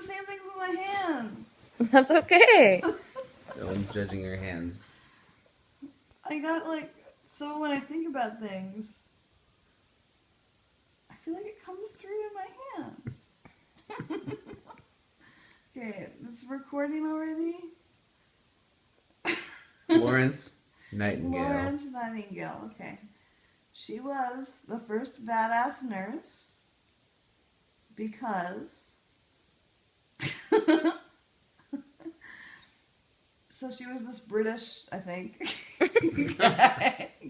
the same things with my hands. That's okay. No one's judging your hands. I got like, so when I think about things, I feel like it comes through in my hands. Okay, it's recording already. Florence Nightingale. Florence Nightingale, okay. She was the first badass nurse because so she was this British, I think,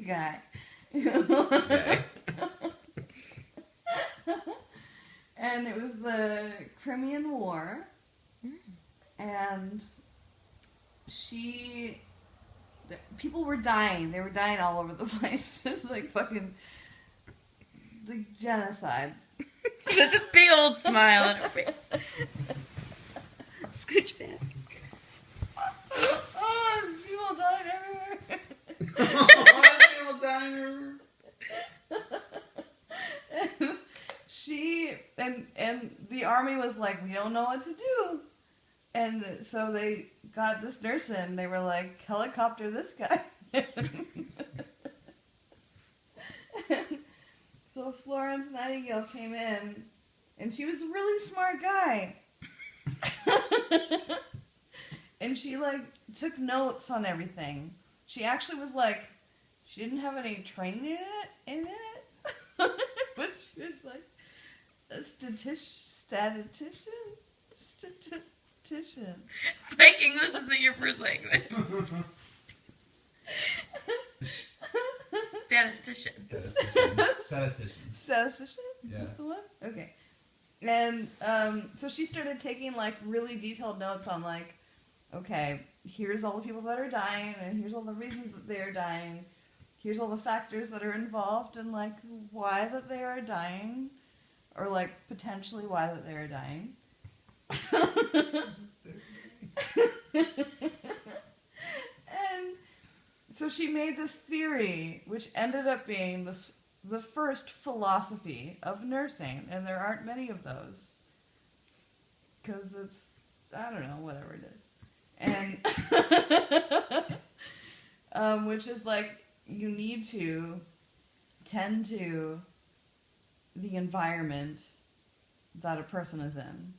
guy. Okay. And it was the Crimean War, and people were dying. They were dying all over the place. It was like fucking like genocide. With a big old smile on her face. Scooch back. Oh, there's people dying everywhere. People dying everywhere. And the army was like, we don't know what to do. And so they got this nurse in. They were like, helicopter this guy. So Florence Nightingale came in, and she was a really smart guy. And she like took notes on everything. She actually was like, she didn't have any training in it, but she was like a statistician. It's like English isn't your first language. Statistician. Statistician? Yeah. That's the one? Okay. And so she started taking like really detailed notes on like, okay, here's all the people that are dying, and here's all the reasons that they are dying. Here's all the factors that are involved, and like why that they are dying, or like potentially why that they are dying. And so she made this theory, which ended up being the first philosophy of nursing, and there aren't many of those, because it's, I don't know, whatever it is, and which is like, you need to tend to the environment that a person is in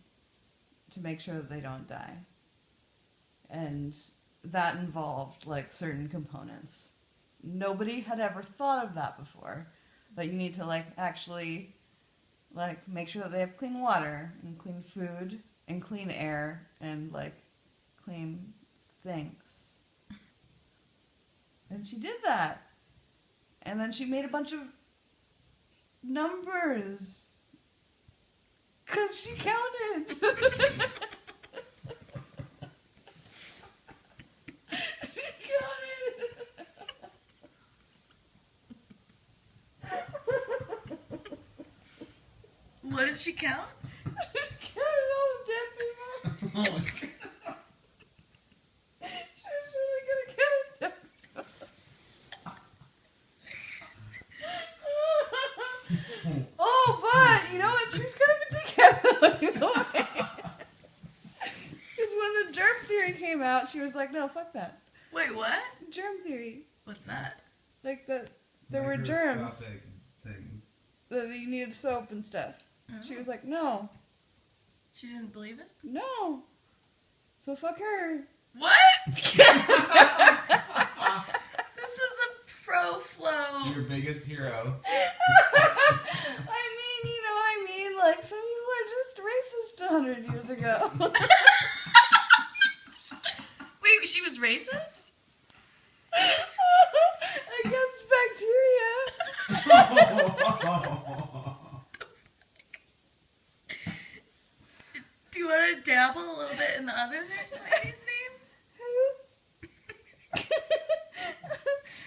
to make sure that they don't die. And that involved like certain components. Nobody had ever thought of that before. That you need to like actually like make sure that they have clean water and clean food and clean air and like clean things. And she did that. And then she made a bunch of numbers. 'Cause she counted. She counted. What did she count? She counted all the dead people. Oh my God. She was really good at counting dead people. Oh, but you know what? She was kind of a dickhead. You know why? Because when the germ theory came out, she was like, "No, fuck that." Wait, what? Germ theory, What's that? like that there were germs Microscopic things. that you needed soap and stuff. She was like, "No, She didn't believe it? no." So fuck her. What? This was a pro flow. Your biggest hero. I mean, you know what I mean? Like, some people are just racist 100 years ago. Wait, she was racist? Against bacteria. Do you want to dabble a little bit in the other nurse lady's name? Who?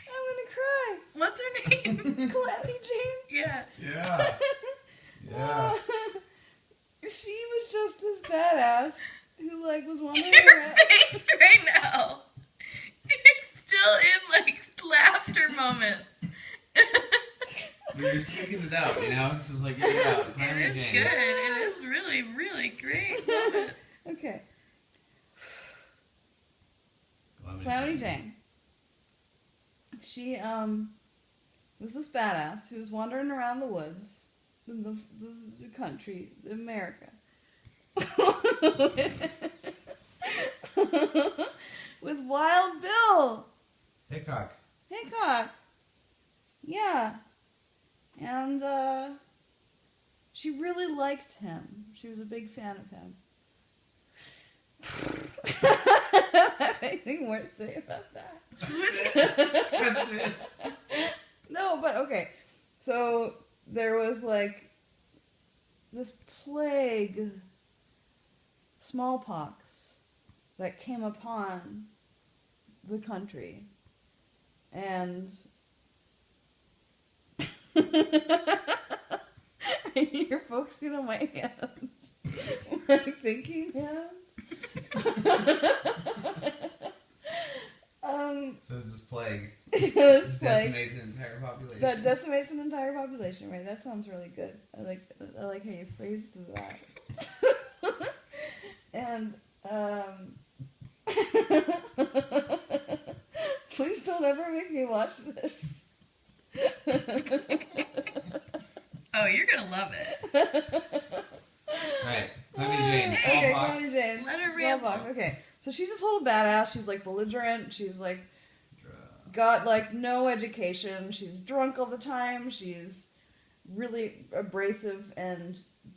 I'm gonna cry. What's her name? Calamity Jane. Yeah. Yeah. Yeah. She was just this badass who, like, was wandering Your around. face right now. You're still in, like, laughter moments. But you're speaking it out, you know? Just like, get it out. It is good. It is really, really like, great, love it. Okay. Calamity Jane. She was this badass who was wandering around the woods in the country, America, with Wild Bill Hickok. Hickok. Yeah, and she really liked him. She was a big fan of him. Anything more to say about that? That's it. No, but okay. So there was like this plague, smallpox, that came upon the country. And you're focusing on my hands. My thinking hands. So it's this plague. This plague Decimates an entire population. that decimates an entire population, right? That sounds really good. I like how you phrased that. And please don't ever make me watch this. Oh, you're gonna love it. Right. Calamity Jane. Okay, Smallpox. Calamity Jane. Let her Smallpox. ramble. Okay, so she's a total badass. She's like belligerent. She's like got like no education. She's drunk all the time. She's really abrasive,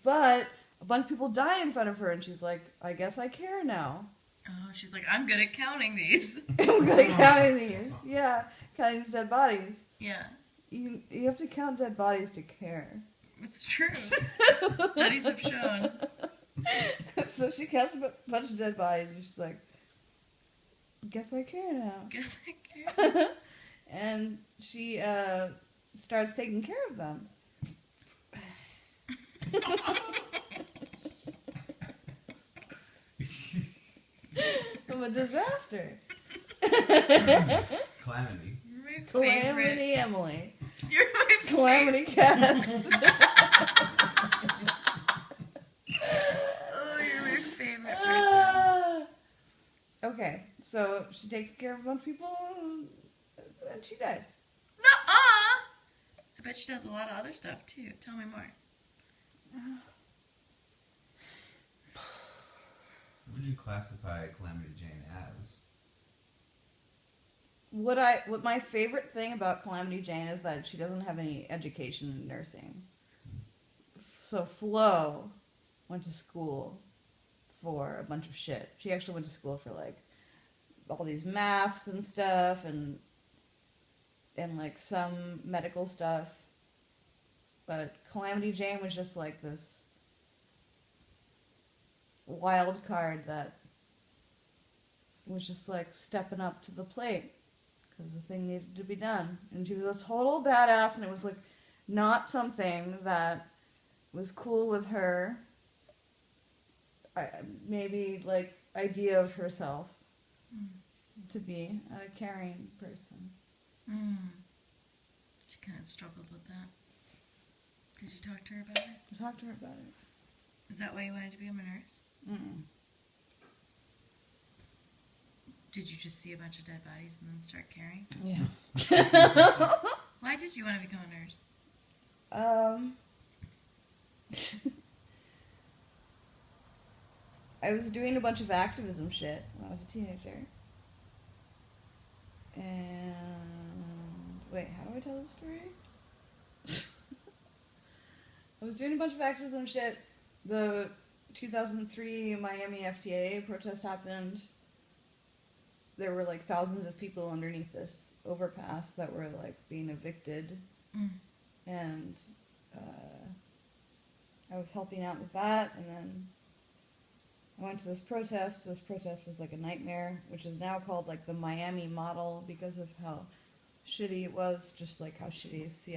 but a bunch of people die in front of her, and she's like, I guess I care now. Oh, she's like, I'm good at counting these. I'm good at counting these. Yeah, counting these dead bodies. Yeah, You have to count dead bodies to care. it's true. Studies have shown. So she counts a bunch of dead bodies, and she's like, guess I care now. Guess I care. And she starts taking care of them. I'm a disaster. Calamity. You're my favorite. Calamity Emily. You're my favorite. Calamity Katz. Oh, you're my favorite person. Okay, so she takes care of a bunch of people, and she dies. Nuh-uh. I bet she does a lot of other stuff too. Tell me more. What would you classify Calamity Jane as? What my favorite thing about Calamity Jane is that she doesn't have any education in nursing. So Flo went to school for a bunch of shit. She actually went to school for like all these maths and stuff and like some medical stuff. But Calamity Jane was just like this wild card that was just like stepping up to the plate because the thing needed to be done. And she was a total badass, and it was like not something that was cool with her. Maybe like idea of herself to be a caring person. She kind of struggled with that. Did you talk to her about it? I talked to her about it. Is that why you wanted to become a nurse? Mm-mm. Did you just see a bunch of dead bodies and then start caring? Yeah. Why did you want to become a nurse? I was doing a bunch of activism shit when I was a teenager. And wait, how do I tell this story? I was doing a bunch of activism shit. The 2003 Miami FTA protest happened. There were like thousands of people underneath this overpass that were like being evicted. And I was helping out with that, and then I went to this protest. This protest was like a nightmare, which is now called like the Miami model because of how shitty it was, just like how shitty Seattle